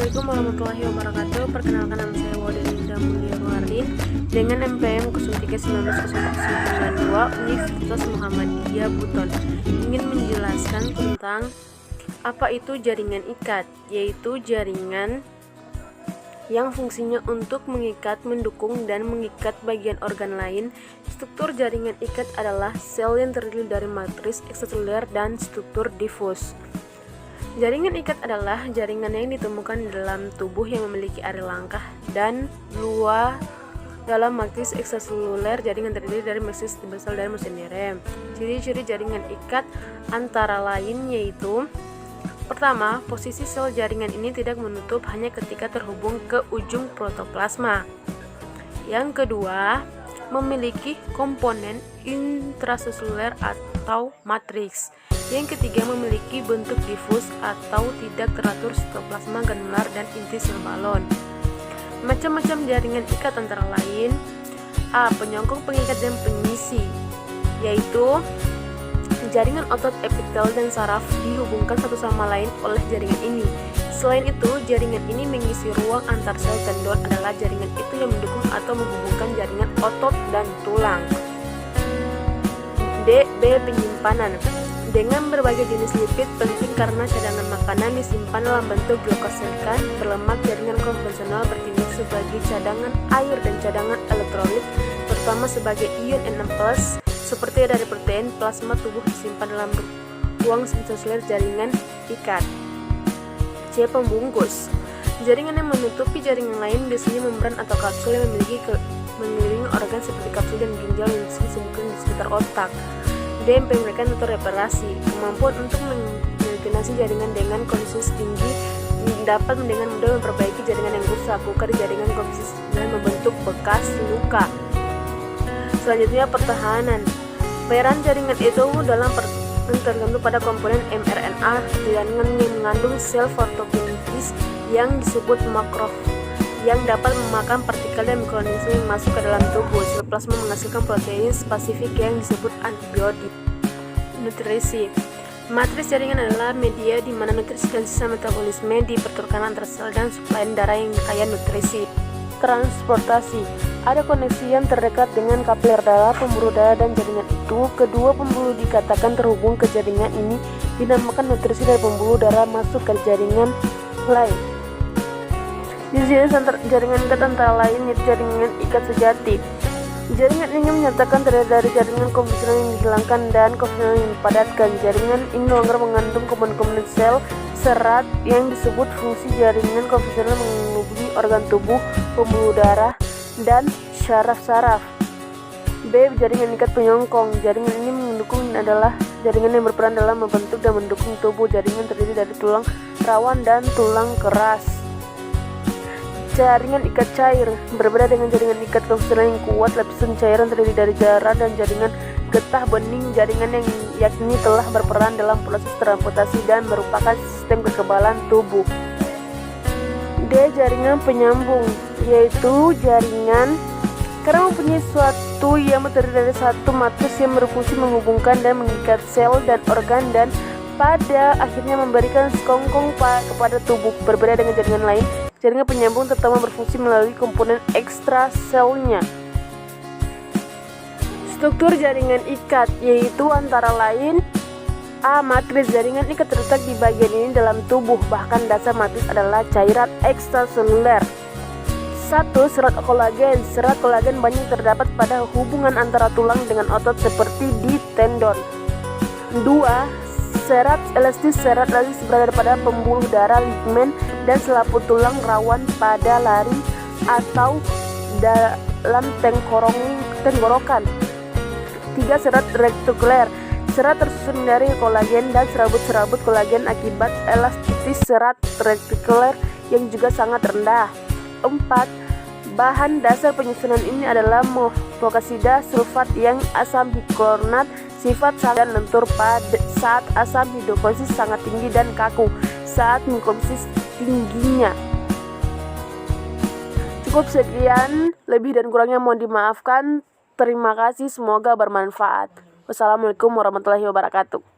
Assalamualaikum warahmatullahi wabarakatuh. Perkenalkan, nama saya Wadelinda Mulia Ruardin dengan NPM 03190192 Universitas Muhammadiyah Buton. Ingin menjelaskan tentang apa itu jaringan ikat, yaitu jaringan yang fungsinya untuk mengikat, mendukung, dan mengikat bagian organ lain. Struktur jaringan ikat adalah sel yang terdiri dari matris ekstraseluler dan struktur difus. Jaringan ikat adalah jaringan yang ditemukan dalam tubuh yang memiliki area langkah dan luar dalam matris ekstraseluler. Jaringan terdiri dari matris basal dan mesenterem. Ciri-ciri jaringan ikat antara lain yaitu: pertama, posisi sel jaringan ini tidak menutup hanya ketika terhubung ke ujung protoplasma. Yang kedua, memiliki komponen intraseluler atau matriks. Yang ketiga, memiliki bentuk difus atau tidak teratur sitoplasma, granular, dan inti sel balon. Macam-macam jaringan ikat antara lain: A. Penyongkong, pengikat, dan pengisi, yaitu jaringan otot, epitel, dan saraf dihubungkan satu sama lain oleh jaringan ini. Selain itu, jaringan ini mengisi ruang antar sel tendon. Adalah jaringan itu yang mendukung atau menghubungkan jaringan otot dan tulang. D. Penyimpanan. Dengan berbagai jenis lipid penting karena cadangan makanan disimpan dalam bentuk glukosilikan berlemak. Jaringan konvensional bertindak sebagai cadangan air dan cadangan elektrolit, terutama sebagai ion Na+, seperti dari protein. Plasma tubuh disimpan dalam ruang intraseluler jaringan ikat. C. Pembungkus. Jaringan yang menutupi jaringan lain biasanya membran atau kapsul yang mengelilingi organ seperti kapsul dan ginjal yang disebutkan di sekitar otak. D. Pemeriksaan atau reparasi. Kemampuan untuk mengeliminasi jaringan dengan kondisi tinggi dapat dengan mudah memperbaiki jaringan yang rusak. Luka di jaringan kondisi dan membentuk bekas luka. Selanjutnya, pertahanan. Peran jaringan itu tergantung pada komponen mRNA jaringan yang mengandung sel fotosintesis yang disebut makrofag yang dapat memakan partikel dan mikroorganisme yang masuk ke dalam tubuh. Sel plasma menghasilkan protein spesifik yang disebut antibodi. Nutrisi. Matris jaringan adalah media di mana nutrisi dan sisa metabolisme dipertukarkan antara sel dan suplemen darah yang kaya nutrisi. Transportasi. Ada koneksi yang terdekat dengan kapiler darah, pembuluh darah, dan jaringan itu. Kedua pembuluh dikatakan terhubung ke jaringan ini, dinamakan nutrisi dari pembuluh darah masuk ke jaringan lain. Jenis jaringan ikat antara lain yaitu jaringan ikat sejati. Jaringan ini menyatakan terdiri dari jaringan konvensional yang dihilangkan dan konvensional yang dipadatkan. Jaringan ini no longer mengandung komponen sel serat yang disebut fungsi. Jaringan konvensional menghubungi organ tubuh, pembuluh darah, dan saraf-saraf. B. Jaringan ikat penyongkong. Jaringan ini mendukung adalah jaringan yang berperan dalam membentuk dan mendukung tubuh. Jaringan terdiri dari tulang rawan dan tulang keras. Jaringan ikat cair. Berbeda dengan jaringan ikat konvensional yang kuat, lapisan cairan terdiri dari darah dan jaringan getah bening. Jaringan yang yakni telah berperan dalam proses transportasi dan merupakan sistem kekebalan tubuh. D. Jaringan penyambung, yaitu jaringan karena mempunyai suatu yang terdiri dari satu matris yang berfungsi menghubungkan dan mengikat sel dan organ dan pada akhirnya memberikan sekongkong kepada tubuh. Berbeda dengan jaringan lain, jaringan penyambung terutama berfungsi melalui komponen ekstraselnya. Struktur jaringan ikat yaitu antara lain: A. Matris. Jaringan ikat terletak di bagian ini dalam tubuh, bahkan dasar matris adalah cairan ekstraseluler. 1. Serat kolagen. Serat kolagen banyak terdapat pada hubungan antara tulang dengan otot seperti di tendon. 2. Serat elastis. Serat elastis berada pada pembuluh darah, ligamen, dan selaput tulang rawan pada lari atau dalam tenggorokan. 3. Serat retikuler. Serat tersusun dari kolagen dan serabut-serabut kolagen akibat elastisitas serat retikuler yang juga sangat rendah. 4. Bahan dasar penyusunan ini adalah monoksida sulfat yang asam hidroklornat sifat sangat lentur saat asam hidroklorid sangat tinggi dan kaku saat mikrosis tingginya. Cukup sekian, lebih dan kurangnya mohon dimaafkan. Terima kasih, semoga bermanfaat. Wassalamualaikum warahmatullahi wabarakatuh.